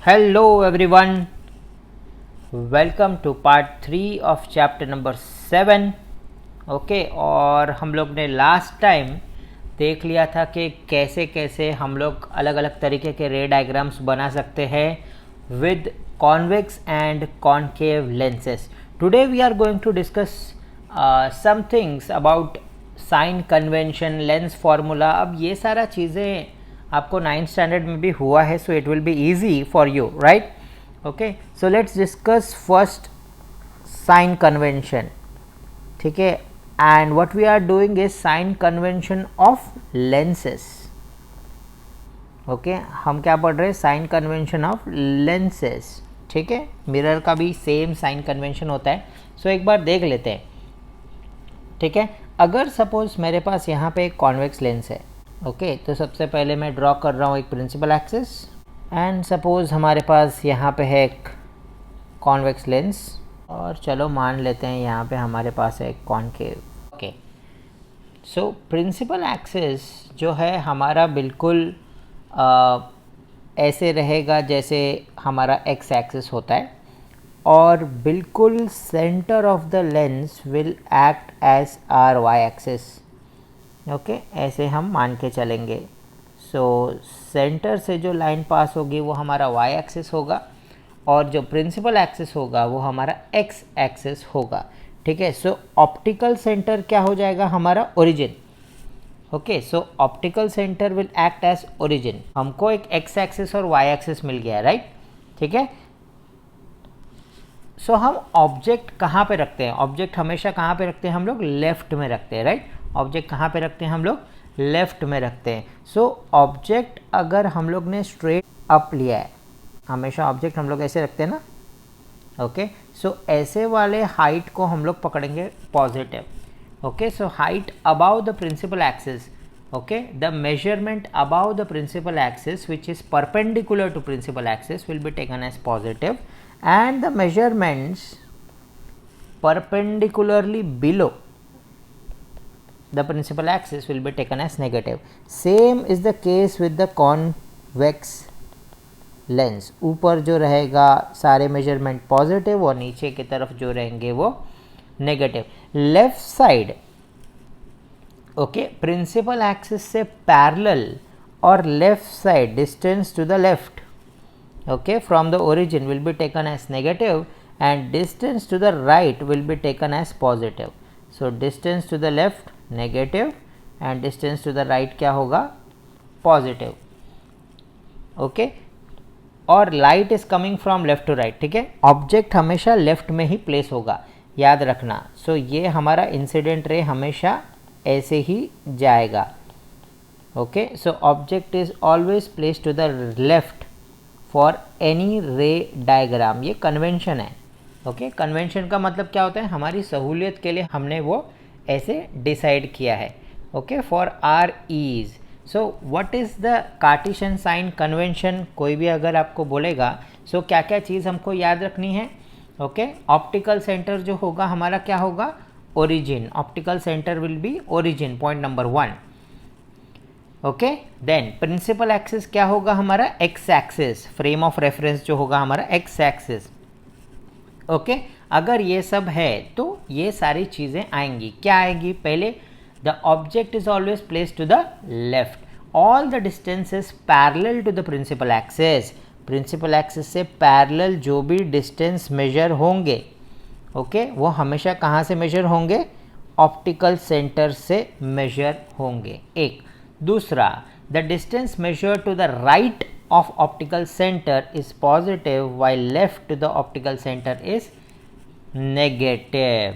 Hello everyone, welcome to part 3 of chapter number 7. Okay और हम लोग ने लास्ट टाइम देख लिया था कि कैसे कैसे हम लोग अलग अलग तरीके के रे डायग्राम्स बना सकते हैं with convex and concave lenses. Today we are going to discuss some things about sign convention, lens formula. अब ये सारा चीज़ें आपको 9th स्टैंडर्ड में भी हुआ है, so it will be easy for you, right? Okay, so let's discuss first sign convention. ठीक है, and what we are doing is sign convention of lenses. Okay, हम क्या पढ़ रहे हैं? Sign convention of lenses. ठीक है, मिरर का भी सेम साइन कन्वेंशन होता है. सो एक बार देख लेते हैं. ठीक है, अगर सपोज मेरे पास यहाँ पे एक कॉन्वेक्स लेंस है. ओके, तो सबसे पहले मैं ड्रॉ कर रहा हूँ एक प्रिंसिपल एक्सिस एंड सपोज हमारे पास यहाँ पे है एक कॉन्वेक्स लेंस और चलो मान लेते हैं यहाँ पे हमारे पास है एक concave. Okay, so principal axis जो है हमारा बिल्कुल ऐसे रहेगा जैसे हमारा एक्स एक्सिस होता है और बिल्कुल centre of the lens will act as our y axis. Okay, ऐसे हम मान के चलेंगे. सो सेंटर से जो लाइन पास होगी वो हमारा वाई एक्सिस होगा और जो प्रिंसिपल एक्सिस होगा वो हमारा एक्स एक्सिस होगा. ठीक है, सो ऑप्टिकल सेंटर क्या हो जाएगा? हमारा origin. Okay, so optical centre will act as origin. हमको एक एक्स एक्सिस और वाई एक्सिस मिल गया, राइट? ठीक है, सो हम ऑब्जेक्ट कहाँ पे रखते हैं? ऑब्जेक्ट हमेशा कहाँ पे रखते हैं? हम लोग लेफ्ट में रखते हैं, राइट? ऑब्जेक्ट कहाँ पे रखते हैं? हम लोग लेफ्ट में रखते हैं. सो ऑब्जेक्ट अगर हम लोग ने स्ट्रेट अप लिया है, हमेशा ऑब्जेक्ट हम लोग ऐसे रखते हैं ना. ओके, सो ऐसे वाले हाइट को हम लोग पकड़ेंगे positive. Okay, so height above the principal axis. Okay, the measurement above the principal axis which is perpendicular to principal axis will be taken as positive and the measurements perpendicularly below the principal axis will be taken as negative. Same is the case with the convex lens. ऊपर जो रहेगा सारे measurement positive और नीचे की तरफ जो रहेंगे वो negative. Left side okay principal axis से पैरेलल और left side distance to the left okay from the origin will be taken as negative and distance to the right will be taken as positive. So distance to the left negative and distance to the right क्या होगा? Positive. Okay, और light is coming from left to right. ठीक है, object हमेशा left में ही place होगा, याद रखना. सो ये हमारा इंसिडेंट रे हमेशा ऐसे ही जाएगा. Okay, so object is always place to the left for any ray diagram. ये कन्वेंशन है. ओके, कन्वेंशन का मतलब क्या होता है? हमारी सहूलियत के लिए हमने वो ऐसे डिसाइड किया है. Okay, for our ease. So what is the Cartesian sign convention? कोई भी अगर आपको बोलेगा सो क्या क्या चीज़ हमको याद रखनी है? ओके, ऑप्टिकल सेंटर जो होगा हमारा क्या होगा? Origin. Optical centre will be origin, point number 1. Okay, then principal axis क्या होगा? हमारा x axis. Frame of reference जो होगा हमारा एक्स एक्सिस. ओके, अगर ये सब है तो ये सारी चीज़ें आएंगी. क्या आएंगी? पहले the object is always place to the left. All the distance is parallel to the principal axis. Principal axis से पैरेलल जो भी डिस्टेंस मेजर होंगे ओके वो हमेशा कहाँ से मेजर होंगे? ऑप्टिकल सेंटर से मेजर होंगे. एक. दूसरा, the distance measure to the right of optical centre is positive while left to the optical centre is negative.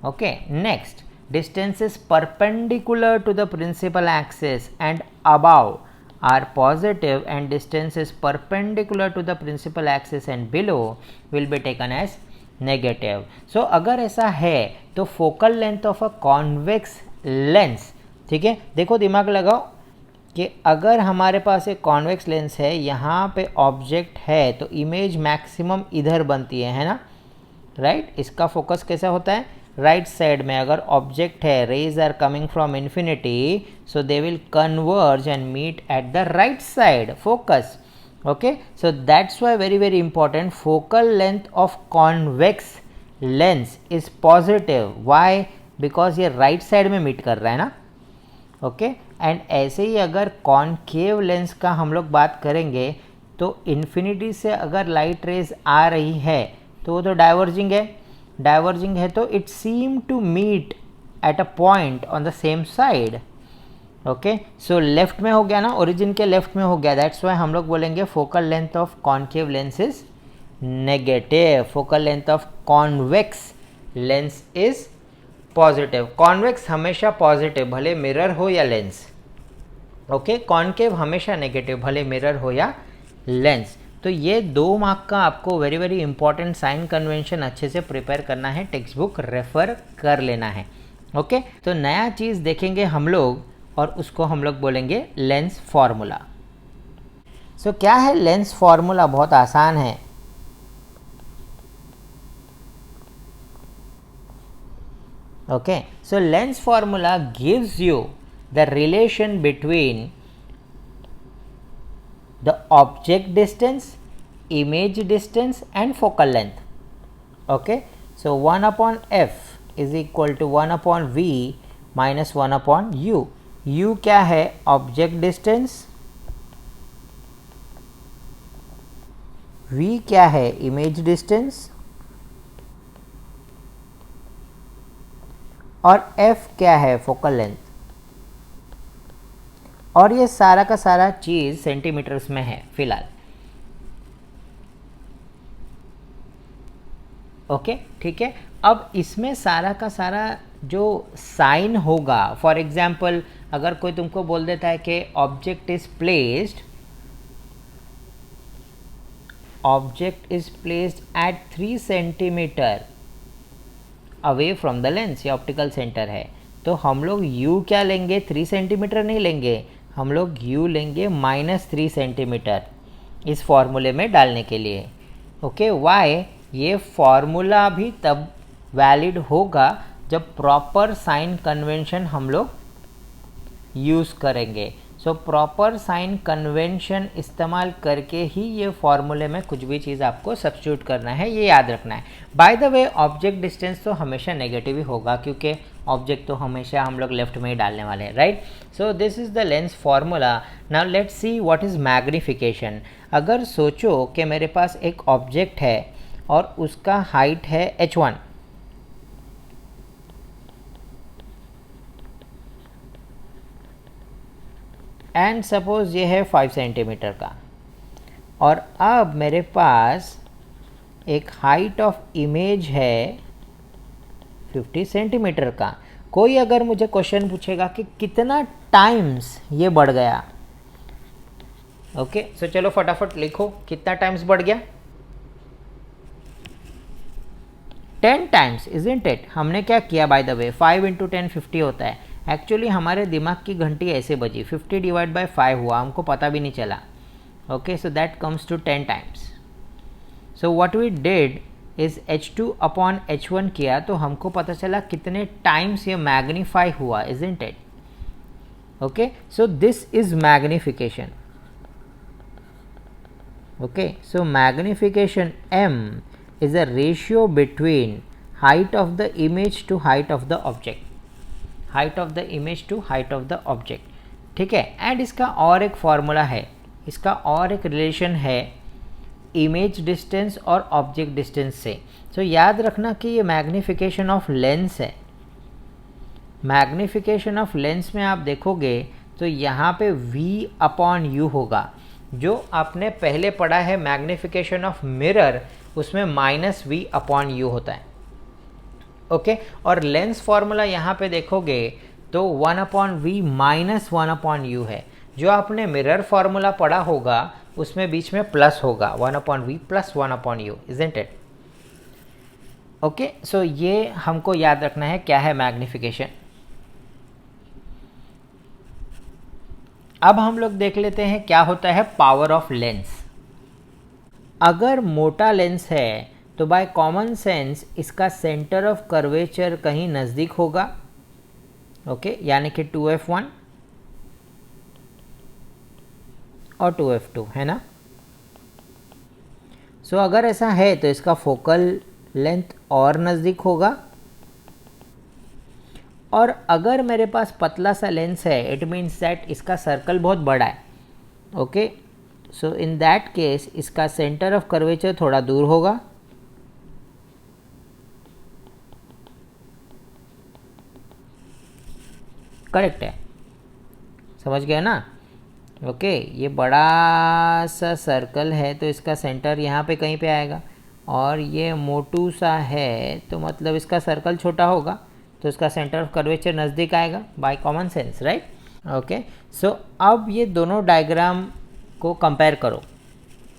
Okay, next, distance is perpendicular to the principal axis and above are positive and distance is perpendicular to the principal axis and below will be taken as negative. So अगर ऐसा है तो focal length of a convex lens. ठीक है, देखो दिमाग लगाओ कि अगर हमारे पास एक कॉन्वेक्स लेंस है, यहाँ पे ऑब्जेक्ट है तो इमेज मैक्सिमम इधर बनती है ना, राइट? इसका फोकस कैसा होता है? राइट साइड में. अगर ऑब्जेक्ट है, rays are coming from infinity, so they will converge and meet at the right side. Focus. Okay, so that's why very important, focal length of convex lens is positive. Why? Because ये right side में meet कर रहा है ना. Okay, and ऐसे ही अगर concave lens का हम लोग बात करेंगे तो इन्फिनिटी से अगर लाइट रेज आ रही है तो वो तो डाइवर्जिंग है, तो it seem to meet at a point on the same side. Okay, so left में हो गया ना, ओरिजिन के लेफ्ट में हो गया, दैट्स वाई हम लोग बोलेंगे focal length of concave lens is negative, focal length of convex lens is positive. Convex हमेशा पॉजिटिव भले मिरर हो या लेंस. ओके, कॉनकेव हमेशा नेगेटिव भले मिरर हो या लेंस. तो ये 2 मार्क का आपको वेरी इंपॉर्टेंट साइन कन्वेंशन अच्छे से प्रिपेयर करना है, टेक्स्ट बुक रेफर कर लेना है. ओके, तो नया चीज़ देखेंगे हम लोग और उसको हम लोग बोलेंगे लेंस फार्मूला. सो क्या है लेंस फार्मूला? बहुत आसान है. Okay, so lens formula gives you the relation between the object distance, image distance and focal length. Okay, so 1 upon f is equal to 1 upon v minus 1 upon u. u क्या है? object distance. v क्या है? image distance. और f क्या है? Focal length. और ये सारा का सारा चीज़ सेंटीमीटर्स में है फिलहाल. ओके, ठीक है. अब इसमें सारा का सारा जो साइन होगा, फॉर एग्जाम्पल अगर कोई तुमको बोल देता है कि object is placed at 3 centimetre away from the lens, ये ऑप्टिकल सेंटर है, तो हम लोग u क्या लेंगे? 3 सेंटीमीटर नहीं लेंगे, हम लोग u लेंगे -3 सेंटीमीटर इस फॉर्मूले में डालने के लिए. Okay, Y? ये फॉर्मूला भी तब वैलिड होगा जब प्रॉपर साइन कन्वेंशन हम लोग यूज़ करेंगे. सो प्रॉपर साइन कन्वेंशन इस्तेमाल करके ही ये फॉर्मूले में कुछ भी चीज़ आपको सब्स्टिट्यूट करना है, ये याद रखना है. By the way, object distance तो हमेशा नेगेटिव ही होगा क्योंकि ऑब्जेक्ट तो हमेशा हम लोग लेफ्ट में ही डालने वाले हैं, right. So this is the lens formula. Now let's see what is magnification. अगर सोचो कि मेरे पास एक ऑब्जेक्ट है और उसका हाइट है h1, एंड सपोज ये है 5 सेंटीमीटर का, और अब मेरे पास एक हाइट ऑफ इमेज है 50 सेंटीमीटर का. कोई अगर मुझे क्वेश्चन पूछेगा कि कितना टाइम्स ये बढ़ गया, ओके, सो चलो फटाफट लिखो कितना टाइम्स बढ़ गया. 10 टाइम्स, इजंट इट. हमने क्या किया बाय द वे, 5 × 10 50 होता है. एक्चुअली हमारे दिमाग की घंटी ऐसे बजी, 50 डिवाइड बाय 5 हुआ, हमको पता भी नहीं चला. Okay, so that comes to 10 times. So what we did is h2 upon h1 किया, तो हमको पता चला कितने टाइम्स ये मैग्नीफाई हुआ, isn't it. Okay, so this is magnification. Okay, so magnification m is a ratio between height of the image to height of the object, height of the image to height of the object. ठीक है. And इसका और एक formula है, इसका और एक relation है इमेज डिस्टेंस और ऑब्जेक्ट डिस्टेंस से. सो याद रखना कि ये मैग्निफिकेशन ऑफ लेंस है. मैग्निफिकेशन ऑफ लेंस में आप देखोगे तो यहाँ पे v अपॉन u होगा. जो आपने पहले पढ़ा है मैग्निफिकेशन ऑफ मिरर, उसमें -v अपॉन u होता है. ओके, और लेंस फॉर्मूला यहाँ पे देखोगे तो 1 upon v minus 1 upon u है. जो आपने मिरर फॉर्मूला पढ़ा होगा उसमें बीच में प्लस होगा, 1 upon v plus 1 upon u, isn't it. Okay, so ये हमको याद रखना है क्या है मैग्निफिकेशन. अब हम लोग देख लेते हैं क्या होता है पावर ऑफ लेंस. अगर मोटा लेंस है तो बाय कॉमन सेंस इसका सेंटर ऑफ कर्वेचर कहीं नज़दीक होगा. ओके, यानी कि 2f1 और 2f2 है ना. सो अगर ऐसा है तो इसका फोकल लेंथ और नज़दीक होगा, और अगर मेरे पास पतला सा लेंस है इट मीन्स दैट इसका सर्कल बहुत बड़ा है। Okay, so in that case इसका सेंटर ऑफ कर्वेचर थोड़ा दूर होगा, करेक्ट है, समझ गए ना। ओके, ये बड़ा सा सर्कल है तो इसका सेंटर यहाँ पे कहीं पे आएगा, और ये मोटू सा है तो मतलब इसका सर्कल छोटा होगा तो इसका सेंटर ऑफ कर्वेचर नज़दीक आएगा by common sense, right. Okay, so अब ये दोनों डायग्राम को कंपेयर करो,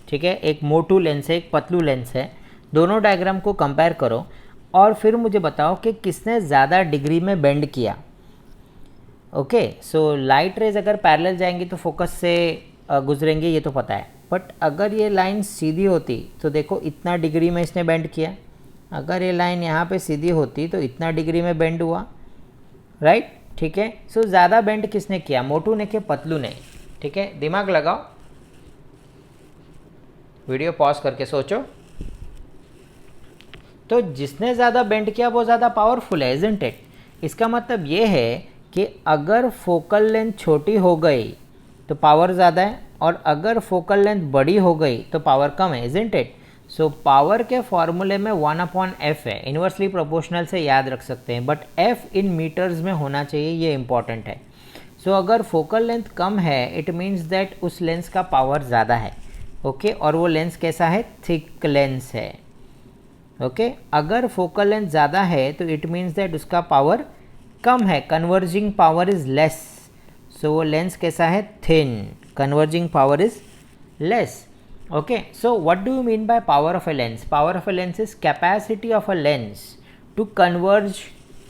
ठीक है। एक मोटू लेंस है, एक पतलू लेंस है, दोनों डायग्राम को कंपेयर करो और फिर मुझे बताओ कि किसने ज़्यादा डिग्री में बेंड किया। ओके, सो लाइट रेज अगर पैरेलल जाएंगी तो फोकस से गुजरेंगे, ये तो पता है, बट अगर ये लाइन सीधी होती तो देखो इतना डिग्री में इसने बेंड किया, अगर ये लाइन यहाँ पे सीधी होती तो इतना डिग्री में बेंड हुआ, राइट, ठीक है। सो ज़्यादा बेंड किसने किया, मोटू ने कि पतलू ने, ठीक है। दिमाग लगाओ, वीडियो पॉज करके सोचो। तो जिसने ज़्यादा बेंड किया वो ज़्यादा पावरफुल है, इज़न्ट इट। इसका मतलब ये है कि अगर फोकल लेंथ छोटी हो गई तो पावर ज़्यादा है, और अगर फोकल लेंथ बड़ी हो गई तो पावर कम है, इज़न्ट इट। सो पावर के फॉर्मूले में 1/f है, इन्वर्सली प्रोपोर्शनल से याद रख सकते हैं, बट f इन मीटर्स में होना चाहिए, ये इंपॉर्टेंट है। सो अगर फोकल लेंथ कम है इट मीन्स दैट उस लेंस का पावर ज़्यादा है, ओके, और वो लेंस कैसा है, थिक लेंस है, ओके। अगर फोकल लेंथ ज़्यादा है तो इट मीन्स दैट उसका पावर कम है, कन्वर्जिंग पावर इज़ लेस, सो वो लेंस कैसा है, thin, converging power is less. Okay, so what do you mean by power of a lens? Power of a lens is capacity of a lens to converge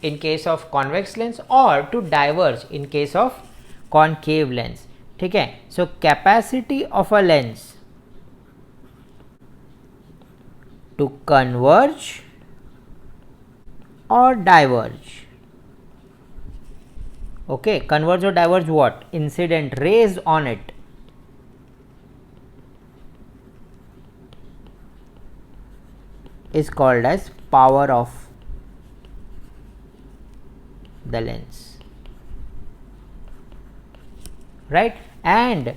in case of convex lens or to diverge in case of concave lens, ठीक है। So capacity of a lens to converge or diverge, okay, converge or diverge what? Incident rays on it, is called as power of the lens, right। and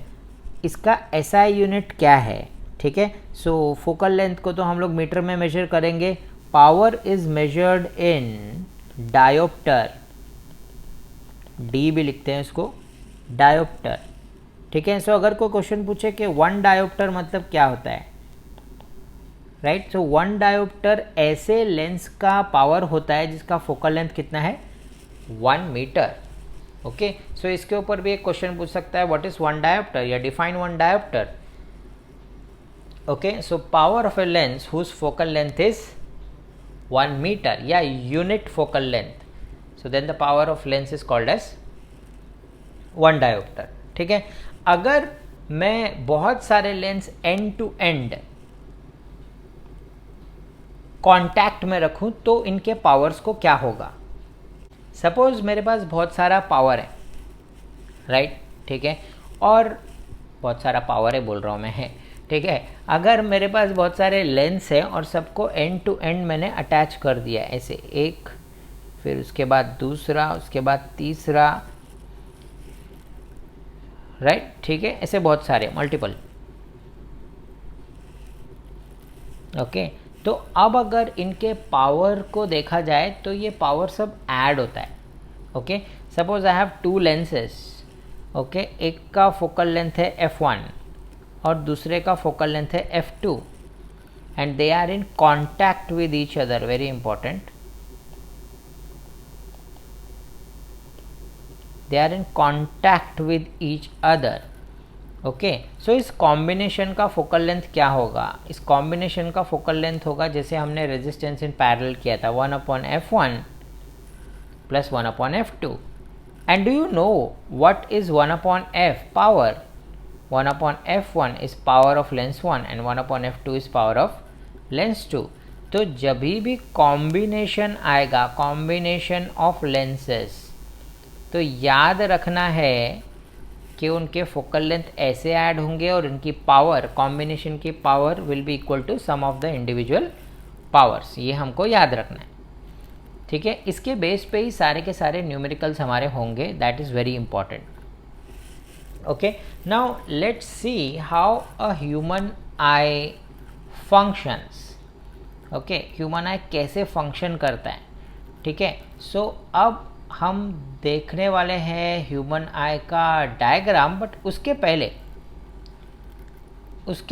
इसका SI unit क्या है, ठीक है। सो focal length को तो हम लोग metre में मेजर करेंगे, power is measured in dioptre, D भी लिखते हैं इसको, डायोप्टर, ठीक है। सो अगर कोई क्वेश्चन पूछे कि 1 डायोप्टर मतलब क्या होता है, राइट, सो 1 डायोप्टर ऐसे लेंस का पावर होता है जिसका फोकल लेंथ कितना है, 1 मीटर, ओके। सो इसके ऊपर भी एक क्वेश्चन पूछ सकता है, व्हाट इज 1 डायोप्टर, या define 1 dioptre, okay. So power of a lens whose focal length is 1 metre या unit focal length, so then the power of lens is called as 1 dioptre, ठीक है। अगर मैं बहुत सारे lens end to end contact में रखूं तो इनके पावर्स को क्या होगा। सपोज मेरे पास बहुत सारा पावर है, राइट, ठीक है, और बहुत सारा पावर है बोल रहा हूँ मैं, है, ठीक है। अगर मेरे पास बहुत सारे लेंस हैं और सबको एंड टू एंड मैंने अटैच कर दिया, ऐसे एक, फिर उसके बाद दूसरा, उसके बाद तीसरा, राइट, ठीक है, ऐसे बहुत सारे मल्टीपल, ओके। तो अब अगर इनके पावर को देखा जाए तो ये पावर सब ऐड होता है, okay. Suppose I have 2 lenses, okay, एक का फोकल लेंथ है f1 और दूसरे का फोकल लेंथ है f2 and they are in contact with each other, very important, they are in contact with each other, okay. So इस combination का focal length क्या होगा, इस कॉम्बिनेशन का फोकल लेंथ होगा जैसे हमने रेजिस्टेंस इन पैरेलल किया था, 1/f1 plus 1/f2, and do you know what is 1/f power, 1/f1 is power of lens 1 and 1/f2 is power of lens 2। तो जब भी कॉम्बिनेशन आएगा, कॉम्बिनेशन ऑफ लेंसेस, तो याद रखना है कि उनके फोकल लेंथ ऐसे ऐड होंगे और उनकी पावर, कॉम्बिनेशन की power will be equal to sum of the individual powers. ये हमको याद रखना है, ठीक है। इसके बेस पे ही सारे के सारे न्यूमेरिकल्स हमारे होंगे, that is very important. Okay, now let's see how a human I functions. Okay, human आई कैसे फंक्शन करता है, ठीक है। सो अब हम देखने वाले हैं ह्यूमन आई का डायग्राम, बट उसके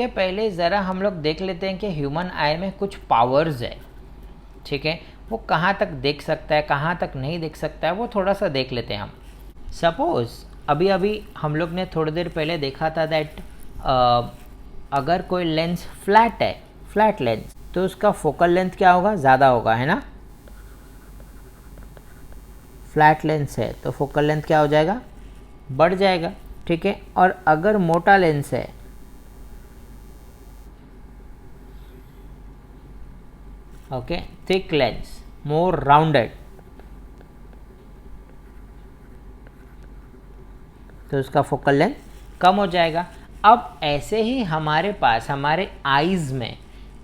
पहले ज़रा हम लोग देख लेते हैं कि ह्यूमन आई में कुछ पावर्स है, ठीक है। वो कहाँ तक देख सकता है, कहाँ तक नहीं देख सकता है, वो थोड़ा सा देख लेते हैं हम। सपोज़ अभी हम लोग ने थोड़ी देर पहले देखा था दैट अगर कोई लेंस फ्लैट है, फ्लैट लेंस, तो उसका फोकल लेंथ क्या होगा, ज़्यादा होगा, है ना। फ्लैट लेंस है तो फोकल लेंथ क्या हो जाएगा, बढ़ जाएगा, ठीक है। और अगर मोटा लेंस है, ओके, थिक लेंस, मोर राउंडेड, तो उसका फोकल लेंथ कम हो जाएगा। अब ऐसे ही हमारे पास हमारे आईज में,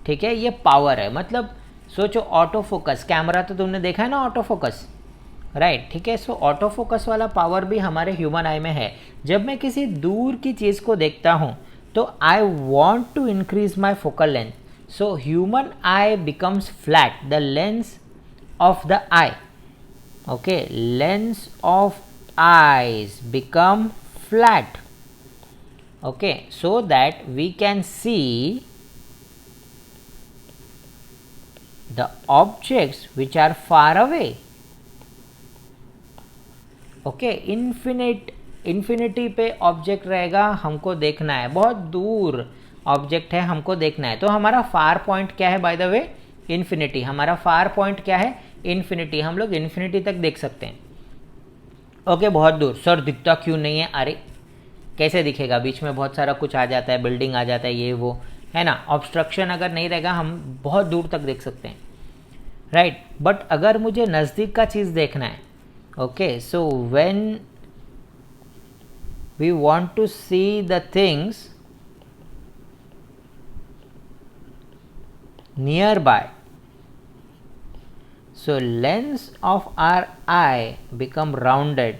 ठीक है, ये पावर है। मतलब सोचो ऑटो फोकस, कैमरा तो तुमने देखा है ना, ऑटो फोकस, राइट, ठीक है। सो ऑटो फोकस वाला पावर भी हमारे ह्यूमन आई में है। जब मैं किसी दूर की चीज़ को देखता हूँ तो I want to increase my focal length, so human eye becomes flat, the lens of the eye, okay, lens of eyes become flat, okay, so that we can see the objects which are far away, okay, infinity पे object रहेगा, हमको देखना है, बहुत दूर object है, हमको देखना है। तो हमारा फार पॉइंट क्या है, बाय द वे, इन्फिनिटी। हमारा फार पॉइंट क्या है, इन्फिनिटी। हम लोग इन्फिनिटी तक देख सकते हैं, ओके, बहुत दूर। सर दिखता क्यों नहीं है, अरे कैसे दिखेगा, बीच में बहुत सारा कुछ आ जाता है, बिल्डिंग आ जाता है, ये वो, है ना। ऑब्स्ट्रक्शन अगर नहीं रहेगा हम बहुत दूर तक देख सकते हैं, राइट। बट अगर मुझे नज़दीक का चीज़ देखना है, okay, so when we want to see the things near by, so lens of our eye become rounded,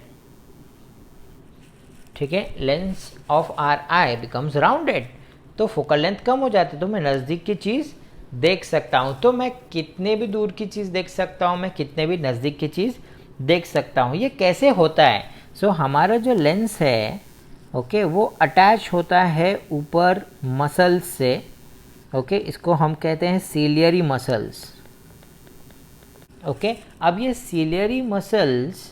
ठीक है, lens of our eye becomes rounded, तो फोकल लेंथ कम हो जाती है, तो मैं नज़दीक की चीज़ देख सकता हूँ। तो मैं कितने भी दूर की चीज़ देख सकता हूँ, मैं कितने भी नज़दीक की चीज़ देख सकता हूँ। ये कैसे होता है, सो हमारा जो लेंस है, ओके, वो अटैच होता है ऊपर मसल्स से, ओके, इसको हम कहते हैं सीलियरी मसल्स, ओके। अब ये सीलियरी मसल्स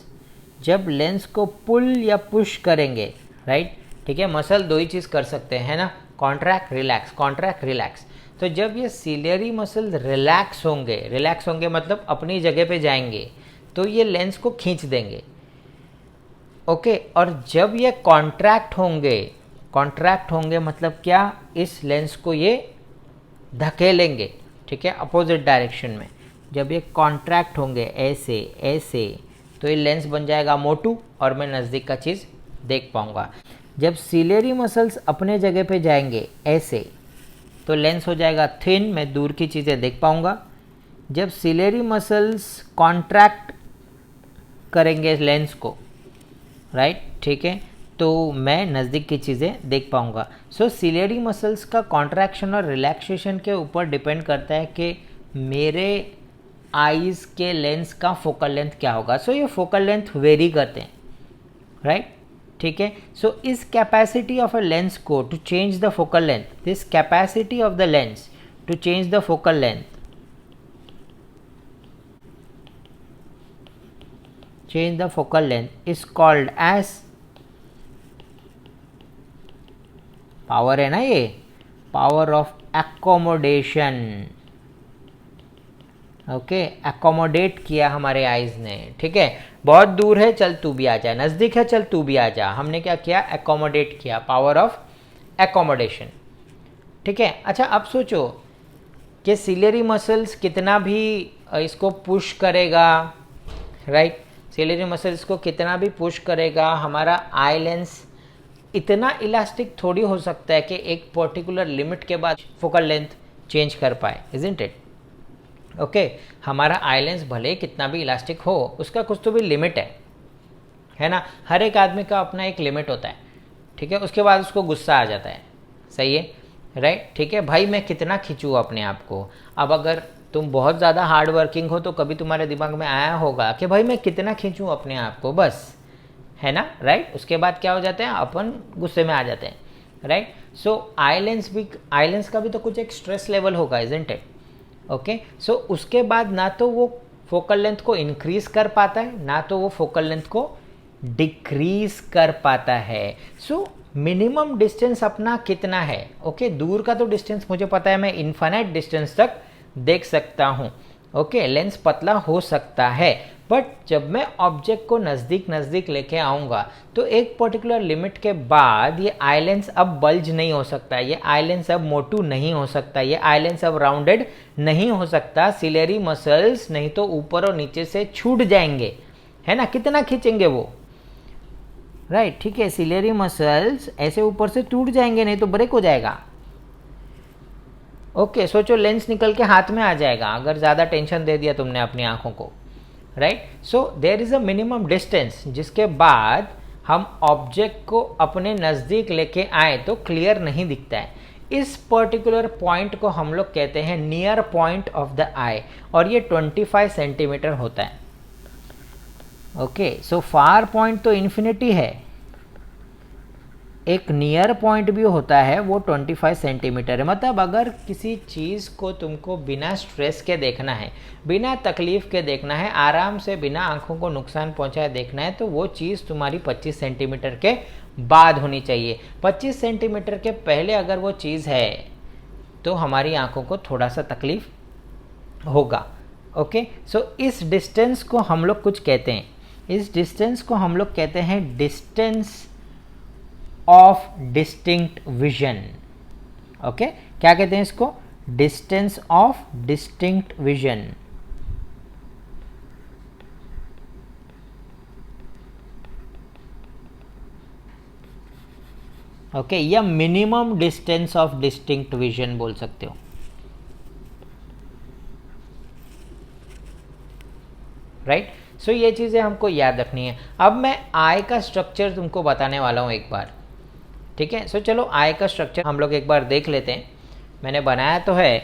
जब लेंस को पुल या पुश करेंगे, राइट, ठीक है, मसल दो ही चीज़ कर सकते हैं ना, कॉन्ट्रैक्ट रिलैक्स, कॉन्ट्रैक्ट रिलैक्स। तो जब ये सीलियरी मसल रिलैक्स होंगे मतलब अपनी जगह पे जाएंगे, तो ये लेंस को खींच देंगे, ओके। और जब ये कॉन्ट्रैक्ट होंगे मतलब क्या, इस लेंस को ये धकेलेंगे, ठीक है, अपोजिट डायरेक्शन में। जब ये कॉन्ट्रैक्ट होंगे ऐसे, तो ये लेंस बन जाएगा मोटू और मैं नज़दीक का चीज़ देख पाऊँगा। जब सीलियरी मसल्स अपने जगह पे जाएंगे ऐसे, तो लेंस हो जाएगा थिन, मैं दूर की चीज़ें देख पाऊँगा। जब सीलियरी मसल्स कॉन्ट्रैक्ट करेंगे लेंस को, राइट, ठीक है, तो मैं नज़दीक की चीज़ें देख पाऊँगा। सो सीलियरी मसल्स का कॉन्ट्रैक्शन और रिलैक्सेशन के ऊपर डिपेंड करता है कि मेरे आईज के लेंस का फोकल लेंथ क्या होगा। सो ये फोकल लेंथ वेरी करते हैं, राइट, ठीक है। सो इस कैपेसिटी ऑफ अ लेंस को to change the focal length, this capacity of the lens to change the focal length, change the focal length is called as, power है ना ये, power of accommodation, okay, accommodate किया हमारे eyes ने, ठीक है। बहुत दूर है, चल तू भी आ जा, नज़दीक है, चल तू भी आ जा, हमने क्या किया, एक्कोमोडेट किया, पावर ऑफ एक्कोमोडेशन, ठीक है। अच्छा, अब सोचो कि सीलियरी मसल्स कितना भी इसको पुश करेगा, राइट, सीलियरी मसल्स को कितना भी पुश करेगा, हमारा आई लेंस इतना इलास्टिक थोड़ी हो सकता है कि एक पर्टिकुलर लिमिट के बाद फोकल लेंथ चेंज कर पाए, इजंट इट? ओके, हमारा आई लेंस भले कितना भी इलास्टिक हो, उसका कुछ तो भी लिमिट है ना। हर एक आदमी का अपना एक लिमिट होता है, ठीक है। उसके बाद उसको गुस्सा आ जाता है, सही है, राइट, ठीक है। भाई मैं कितना खींचूँ अपने आप को। अब अगर तुम बहुत ज़्यादा हार्ड वर्किंग हो तो कभी तुम्हारे दिमाग में आया होगा कि भाई मैं कितना खींचूँ अपने आप को, बस, है ना, राइट। उसके बाद क्या हो जाते हैं, अपन गुस्से में आ जाते हैं, राइट। सो आई लेंस का भी तो कुछ एक स्ट्रेस लेवल होगा, इजंट इट? ओके, सो उसके बाद ना तो वो फोकल लेंथ को इंक्रीज कर पाता है, ना तो वो फोकल लेंथ को डिक्रीज कर पाता है। सो मिनिमम डिस्टेंस अपना कितना है? ओके, दूर का तो डिस्टेंस मुझे पता है, मैं इन्फिनिट डिस्टेंस तक देख सकता हूँ। ओके, लेंस पतला हो सकता है, बट जब मैं ऑब्जेक्ट को नज़दीक लेके आऊँगा तो एक पर्टिकुलर लिमिट के बाद ये आई लेंस अब बल्ज नहीं हो सकता, ये आई लेंस अब मोटू नहीं हो सकता, ये आई लेंस अब राउंडेड नहीं हो सकता। सिलेरी मसल्स नहीं तो ऊपर और नीचे से छूट जाएंगे, है ना। कितना खींचेंगे वो, राइट, ठीक है। सिलेरी मसल्स ऐसे ऊपर से टूट जाएंगे, नहीं तो ब्रेक हो जाएगा। ओके, सोचो लेंस निकल के हाथ में आ जाएगा अगर ज़्यादा टेंशन दे दिया तुमने अपनी आंखों को, right. So there is a minimum distance जिसके बाद हम ऑब्जेक्ट को अपने नज़दीक लेके आए तो क्लियर नहीं दिखता है। इस पर्टिकुलर पॉइंट को हम लोग कहते हैं नियर पॉइंट ऑफ द आई, और ये 25 सेंटीमीटर होता है। ओके, सो फार पॉइंट तो इन्फिनिटी है, एक नियर पॉइंट भी होता है, वो 25 सेंटीमीटर है। मतलब अगर किसी चीज़ को तुमको बिना स्ट्रेस के देखना है, बिना तकलीफ के देखना है, आराम से बिना आंखों को नुकसान पहुंचाए देखना है, तो वो चीज़ तुम्हारी 25 सेंटीमीटर के बाद होनी चाहिए। 25 सेंटीमीटर के पहले अगर वो चीज़ है तो हमारी आंखों को थोड़ा सा तकलीफ होगा। ओके, सो इस डिस्टेंस को हम लोग कुछ कहते हैं, इस डिस्टेंस को हम लोग कहते हैं distance of distinct vision. Okay, क्या कहते हैं इसको? Distance of distinct vision. Okay, या minimum distance of distinct vision बोल सकते हो, राइट। सो ये चीज़ें हमको याद रखनी है। अब मैं आई का स्ट्रक्चर तुमको बताने वाला हूँ एक बार, ठीक है। सो चलो आई का स्ट्रक्चर हम लोग एक बार देख लेते हैं, मैंने बनाया तो है।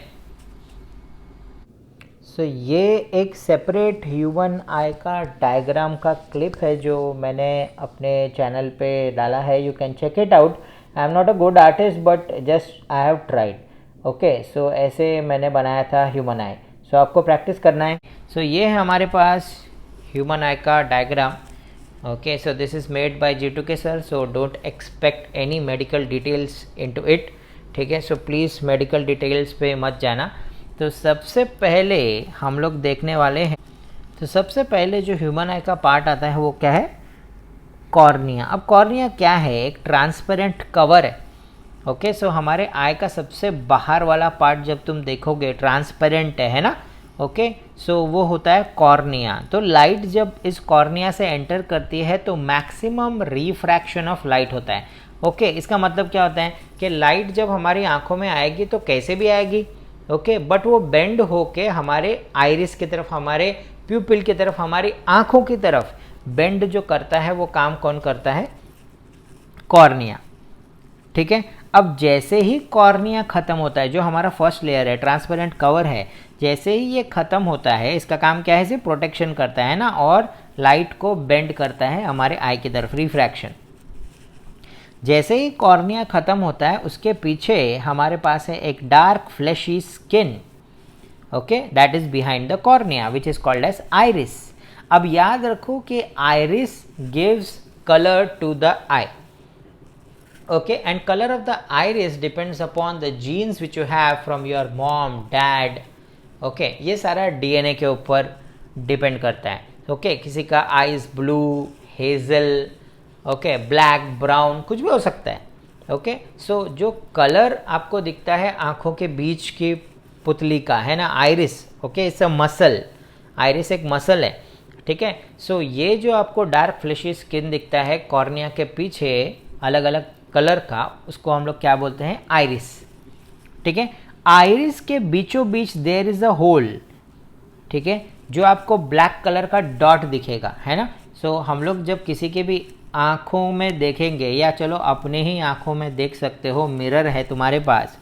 सो ये एक सेपरेट ह्यूमन आई का डायग्राम का क्लिप है जो मैंने अपने चैनल पे डाला है, you can check it out. I am not a good artist but just I have tried. Okay, so ऐसे मैंने बनाया था ह्यूमन आई। सो आपको प्रैक्टिस करना है। सो ये है हमारे पास ह्यूमन आई का diagram. Okay, so this is made by G2K sir, so don't expect any medical details into it, ठीक है। सो प्लीज़ मेडिकल डिटेल्स पे मत जाना। तो सबसे पहले हम लोग देखने वाले हैं, तो सबसे पहले जो ह्यूमन आई का पार्ट आता है वो क्या है? कॉर्निया। अब कॉर्निया क्या है? एक ट्रांसपेरेंट कवर है। ओके, सो हमारे आई का सबसे बाहर वाला पार्ट जब तुम देखोगे ट्रांसपेरेंट है ना। ओके, सो वो होता है कॉर्निया। तो लाइट जब इस कॉर्निया से एंटर करती है तो मैक्सिमम रिफ्रैक्शन ऑफ लाइट होता है। ओके, इसका मतलब क्या होता है कि लाइट जब हमारी आंखों में आएगी तो कैसे भी आएगी, ओके, बट वो बेंड होके हमारे आइरिस की तरफ, हमारे प्यूपिल की तरफ, हमारी आंखों की तरफ बेंड जो करता है वो काम कौन करता है? कॉर्निया, ठीक है। अब जैसे ही कॉर्निया खत्म होता है, जो हमारा फर्स्ट लेयर है, ट्रांसपेरेंट कवर है, जैसे ही ये खत्म होता है, इसका काम क्या है? इसे प्रोटेक्शन करता है ना, और लाइट को बेंड करता है हमारे आई की तरफ, रिफ्रैक्शन। जैसे ही कॉर्निया खत्म होता है उसके पीछे हमारे पास है एक dark fleshy skin, okay, that is behind the cornea which is called as iris. अब याद रखो कि iris gives colour to the eye, okay, and color of the iris depends upon the genes which you have from your mom, dad, okay, ये सारा DNA के ऊपर depend करता है। ओके, किसी का eyes blue, hazel, okay, black, brown, कुछ भी हो सकता है। ओके, सो जो कलर आपको दिखता है आंखों के बीच की पुतली का, है ना, iris, okay, it's a muscle, iris एक मसल है, ठीक है। सो ये जो आपको डार्क फ्लैशी स्किन दिखता है कॉर्निया के पीछे, अलग अलग कलर का, उसको हम लोग क्या बोलते हैं, आइरिस। ठीक है, आइरिस के बीचों बीच देयर इज अ होल, ठीक है, जो आपको ब्लैक कलर का डॉट दिखेगा, है ना। सो हम लोग जब किसी के भी आँखों में देखेंगे, या चलो अपने ही आँखों में देख सकते हो, मिरर है तुम्हारे पास,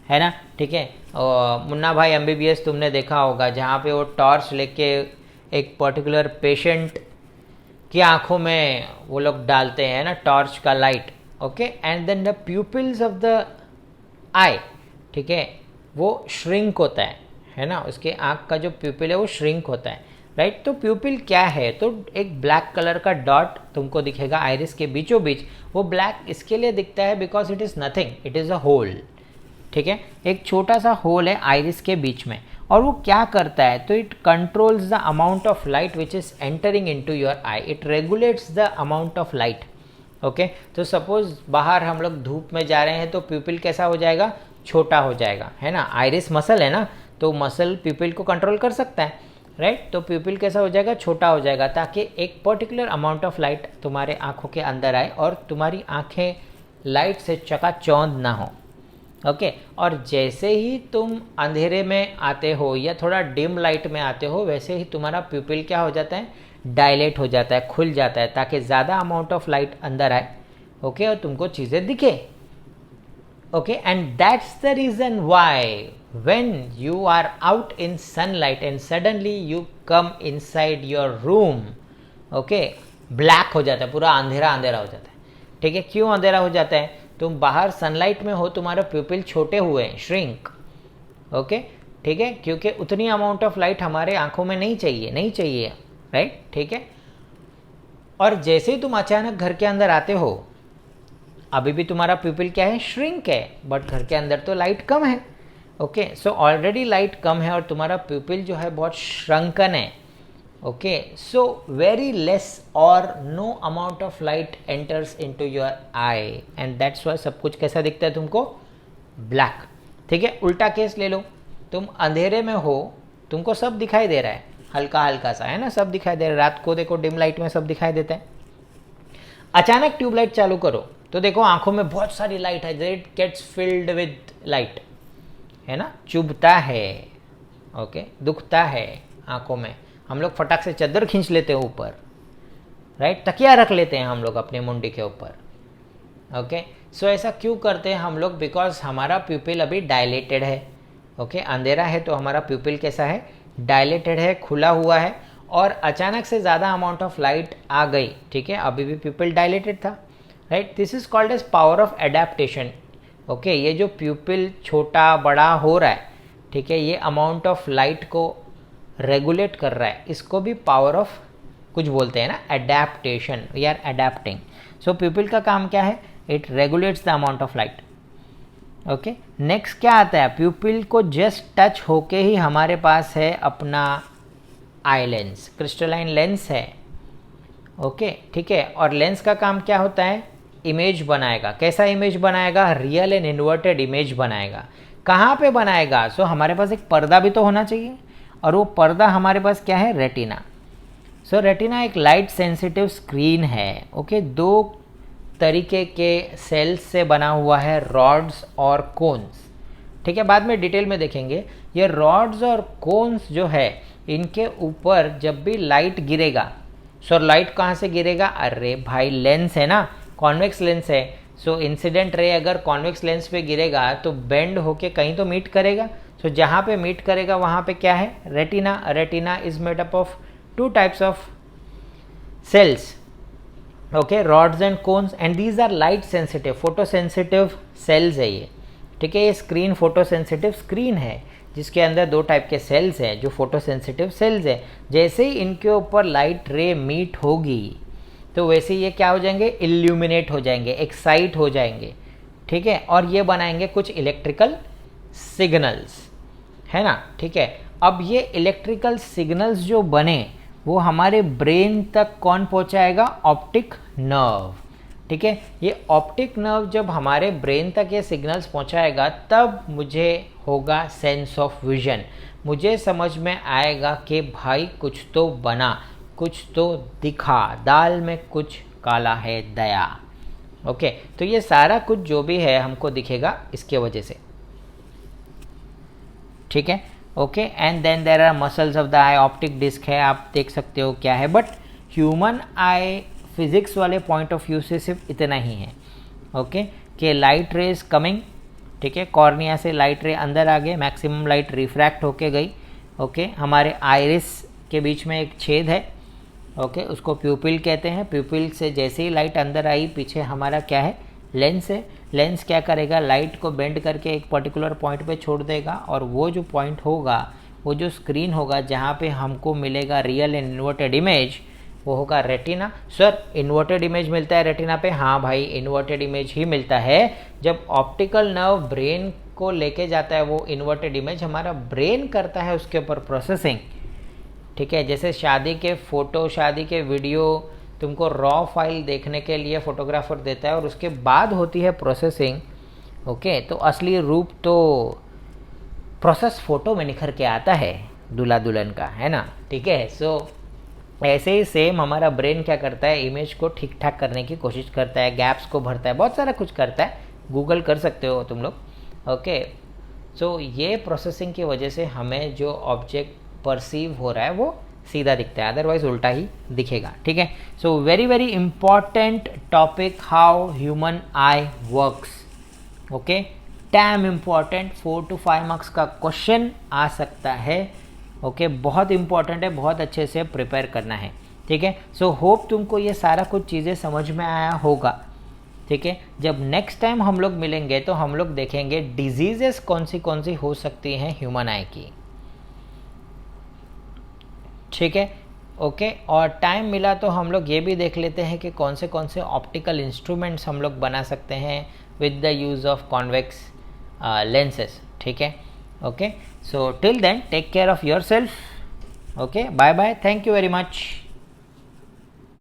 है ना, ठीक है। मुन्ना भाई MBBS तुमने देखा होगा, जहाँ पे वो टॉर्च लेके एक पर्टिकुलर पेशेंट की आँखों में वो लोग डालते हैं ना टॉर्च का light, okay, and then the pupils of the eye, ठीक है, वो श्रिंक होता है ना, उसके आँख का जो प्यूपिल है वो श्रिंक होता है, राइट। तो प्यूपिल क्या है, तो एक ब्लैक कलर का डॉट तुमको दिखेगा आइरिस के बीचों बीच। वो ब्लैक इसके लिए दिखता है because it is nothing, it is a hole, ठीक है, एक छोटा सा होल है आइरिस के बीच में। और वो क्या करता है, तो it controls the amount of light which is entering into your I, it regulates the amount of light, okay. तो सपोज बाहर हम लोग धूप में जा रहे हैं तो प्यूपिल कैसा हो जाएगा, छोटा हो जाएगा, है ना। आइरिस मसल है ना, तो मसल प्यूपिल को कंट्रोल कर सकता है, राइट। तो प्यूपिल कैसा हो जाएगा, छोटा हो जाएगा, ताकि एक पर्टिकुलर अमाउंट ऑफ लाइट तुम्हारे आँखों के अंदर आए और तुम्हारी आँखें लाइट से चकाचौंध ना हो, ओके। और जैसे ही तुम अंधेरे में आते हो या थोड़ा डिम लाइट में आते हो, वैसे ही तुम्हारा प्यूपिल क्या हो जाता है, डायलेट हो जाता है, खुल जाता है, ताकि ज़्यादा अमाउंट ऑफ लाइट अंदर आए, ओके, और तुमको चीज़ें दिखे, okay. And that's the reason why when you are out in sunlight and suddenly you come inside your room, okay, black हो जाता है, पूरा अंधेरा अंधेरा हो जाता है, ठीक है। क्यों अंधेरा हो जाता है, तुम बाहर सनलाइट में हो, तुम्हारे प्यूपिल छोटे हुए हैं, श्रिंक, ओके, ठीक है, क्योंकि उतनी अमाउंट ऑफ लाइट हमारे आंखों में नहीं चाहिए, राइट, ठीक है। और जैसे ही तुम अचानक घर के अंदर आते हो, अभी भी तुम्हारा प्यूपिल क्या है, श्रिंक है, बट घर के अंदर तो लाइट कम है, ओके। सो ऑलरेडी लाइट कम है और तुम्हारा प्यूपिल जो है बहुत श्रंकन है, ओके। सो वेरी लेस और no amount of light enters into your eye, and that's why सब कुछ कैसा दिखता है तुमको, ब्लैक, ठीक है। उल्टा केस ले लो, तुम अंधेरे में हो, तुमको सब दिखाई दे रहा है, हल्का हल्का सा, है ना, सब दिखाई दे रहा है। रात को देखो डिम लाइट में सब दिखाई देता है, अचानक ट्यूबलाइट चालू करो तो देखो आंखों में बहुत सारी लाइट है, it gets filled with light, है ना, चुभता है, ओके, दुखता है आंखों में। हम लोग फटाक से चादर खींच लेते हैं ऊपर, राइट, तकिया रख लेते हैं हम लोग अपने मुंडी के ऊपर, ओके। सो ऐसा क्यों करते हैं हम लोग, बिकॉज हमारा प्यूपिल अभी डायलेटेड है, ओके। अंधेरा है तो हमारा प्यूपिल कैसा है, डायलेटेड है, खुला हुआ है, और अचानक से ज़्यादा अमाउंट ऑफ लाइट आ गई, ठीक है, अभी भी प्यूपिल डायलेटेड था, right. This is called as power of adaptation, okay. ये जो प्यूपिल छोटा बड़ा हो रहा है, ठीक है, ये अमाउंट ऑफ लाइट को रेगुलेट कर रहा है, इसको भी पावर ऑफ कुछ बोलते हैं ना, adaptation, we are adapting. So pupil का काम क्या है, it regulates the amount of light, okay. Next क्या आता है, प्यूपिल को जस्ट टच होके ही हमारे पास है अपना आई लेंस, क्रिस्टलाइन लेंस है, ओके, ठीक है। और लेंस का काम क्या होता है, इमेज बनाएगा। कैसा इमेज बनाएगा, रियल एंड इन्वर्टेड इमेज बनाएगा। कहाँ पे बनाएगा, सो हमारे पास एक पर्दा भी तो होना चाहिए, और वो पर्दा हमारे पास क्या है, रेटिना। सो रेटिना एक लाइट सेंसिटिव स्क्रीन है, ओके। दो तरीके के सेल्स से बना हुआ है, रॉड्स और कोन्स, ठीक है, बाद में डिटेल में देखेंगे। ये रॉड्स और कोन्स जो है, इनके ऊपर जब भी लाइट गिरेगा, सो लाइट कहाँ से गिरेगा, अरे भाई लेंस है ना, कॉन्वेक्स लेंस है। सो इंसिडेंट रे अगर कॉन्वेक्स लेंस पे गिरेगा तो बेंड होके कहीं तो मीट करेगा। सो जहाँ पे मीट करेगा वहाँ पे क्या है, retina. Retina is made up of two types of cells, okay, rods and cones, and these are light sensitive, photo sensitive cells है ये, ठीक है। ये स्क्रीन फोटो सेंसिटिव स्क्रीन है, जिसके अंदर दो टाइप के सेल्स हैं जो फोटो सेंसिटिव सेल्स है। जैसे ही इनके ऊपर लाइट रे मीट होगी तो वैसे ये क्या हो जाएंगे, इल्यूमिनेट हो जाएंगे, एक्साइट हो जाएंगे, ठीक है, और ये बनाएंगे कुछ इलेक्ट्रिकल सिग्नल्स, है ना, ठीक है। अब ये इलेक्ट्रिकल सिग्नल्स जो बने वो हमारे ब्रेन तक कौन पहुंचाएगा, ऑप्टिक नर्व, ठीक है। ये ऑप्टिक नर्व जब हमारे ब्रेन तक ये सिग्नल्स पहुंचाएगा तब मुझे होगा सेंस ऑफ विजन, मुझे समझ में आएगा कि भाई कुछ तो बना, कुछ तो दिखा, दाल में कुछ काला है दया, ओके तो ये सारा कुछ जो भी है हमको दिखेगा इसके वजह से, ठीक है। Okay and then there are muscles of the eye, optic disc है, आप देख सकते हो क्या है, बट ह्यूमन आई फिजिक्स वाले पॉइंट ऑफ व्यू से सिर्फ इतना ही है, ओके कि लाइट रेज कमिंग, ठीक है, कॉर्निया से लाइट रे अंदर आ गए, मैक्सिमम लाइट रिफ्रैक्ट होके गई, ओके हमारे आइरिस के बीच में एक छेद है, ओके उसको प्यूपिल कहते हैं, प्यूपिल से जैसे ही लाइट अंदर आई पीछे हमारा क्या है, लेंस है, लेंस क्या करेगा, लाइट को बेंड करके एक पर्टिकुलर पॉइंट पे छोड़ देगा, और वो जो पॉइंट होगा, वो जो स्क्रीन होगा जहाँ पे हमको मिलेगा रियल एंड इन्वर्टेड इमेज, वो होगा रेटिना। सर इन्वर्टेड इमेज मिलता है रेटिना पे? हाँ भाई इन्वर्टेड इमेज ही मिलता है, जब ऑप्टिकल नर्व ब्रेन को लेके जाता है वो इन्वर्टेड इमेज, हमारा ब्रेन करता है उसके ऊपर प्रोसेसिंग, ठीक है। जैसे शादी के फ़ोटो, शादी के वीडियो तुमको रॉ फाइल देखने के लिए फ़ोटोग्राफर देता है और उसके बाद होती है प्रोसेसिंग, ओके तो असली रूप तो प्रोसेस फ़ोटो में निखर के आता है दूल्हा दुल्हन का, है ना, ठीक है। सो ऐसे ही सेम हमारा ब्रेन क्या करता है, इमेज को ठीक ठाक करने की कोशिश करता है, गैप्स को भरता है, बहुत सारा कुछ करता है, गूगल कर सकते हो तुम लोग, ओके। सो ये प्रोसेसिंग की वजह से हमें जो ऑब्जेक्ट परसीव हो रहा है वो सीधा दिखता है, अदरवाइज उल्टा ही दिखेगा, ठीक है। So very very important topic, how human I works, okay time important, 4 to 5 marks का क्वेश्चन आ सकता है, ओके बहुत इंपॉर्टेंट है, बहुत अच्छे से प्रिपेयर करना है, ठीक है। सो होप तुमको ये सारा कुछ चीज़ें समझ में आया होगा, ठीक है। जब नेक्स्ट टाइम हम लोग मिलेंगे तो हम लोग देखेंगे डिजीजेस कौन सी हो सकती हैं ह्यूमन आई की, ठीक है, ओके। और टाइम मिला तो हम लोग ये भी देख लेते हैं कि कौन से ऑप्टिकल इंस्ट्रूमेंट्स हम लोग बना सकते हैं with the use of convex lenses, ठीक है, okay. So till then take care of yourself, okay bye bye, thank you very much.